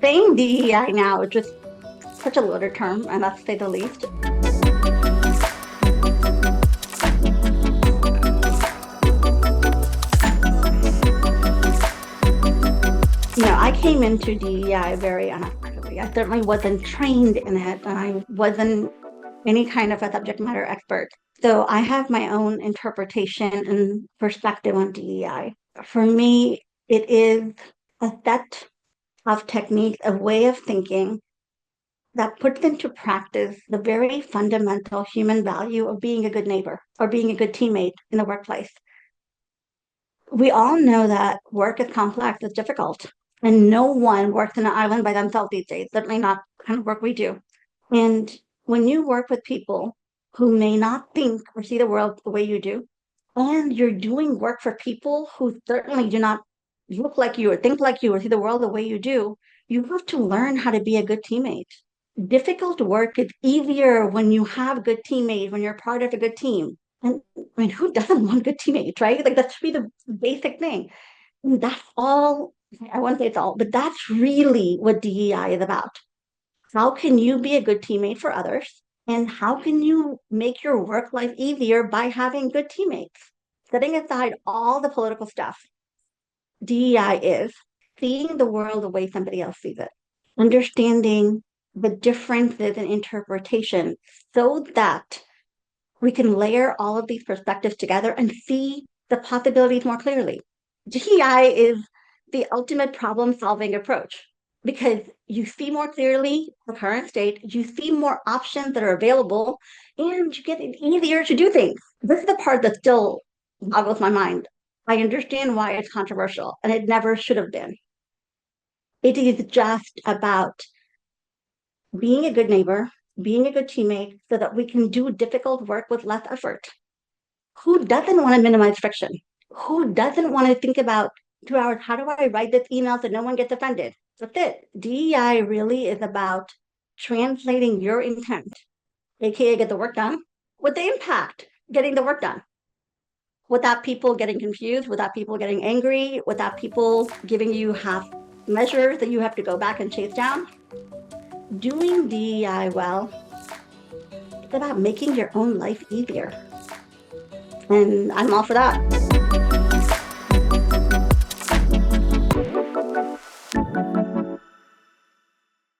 Saying DEI now is just such a loaded term, and that's to say the least. I came into DEI very unexpectedly. I certainly wasn't trained in it, and I wasn't any kind of a subject matter expert. So I have my own interpretation and perspective on DEI. For me, it is a set of techniques, a way of thinking that puts into practice the very fundamental human value of being a good neighbor or being a good teammate in the workplace. We all know that work is complex, it's difficult, and no one works in an island by themselves these days, certainly not the kind of work we do. And when you work with people who may not think or see the world the way you do, and you're doing work for people who certainly do not look like you or think like you or see the world the way you do, you have to learn how to be a good teammate. Difficult work is easier when you have good teammates, when you're part of a good team. And I mean, who doesn't want good teammates, right? Like that should be the basic thing. And that's all, I won't say it's all, but that's really what DEI is about. How can you be a good teammate for others? And how can you make your work life easier by having good teammates? Setting aside all the political stuff, DEI is seeing the world the way somebody else sees it, understanding the differences in interpretation so that we can layer all of these perspectives together and see the possibilities more clearly. DEI is the ultimate problem solving approach because you see more clearly the current state, you see more options that are available, and you get it easier to do things. This is the part that still boggles my mind. I understand why it's controversial, and it never should have been. It is just about being a good neighbor, being a good teammate, so that we can do difficult work with less effort. Who doesn't want to minimize friction? Who doesn't want to think about 2 hours? How do I write this email so no one gets offended? That's it. DEI really is about translating your intent, aka get the work done, with the impact, getting the work done, without people getting confused, without people getting angry, without people giving you half measures that you have to go back and chase down. Doing DEI well, it's about making your own life easier. And I'm all for that.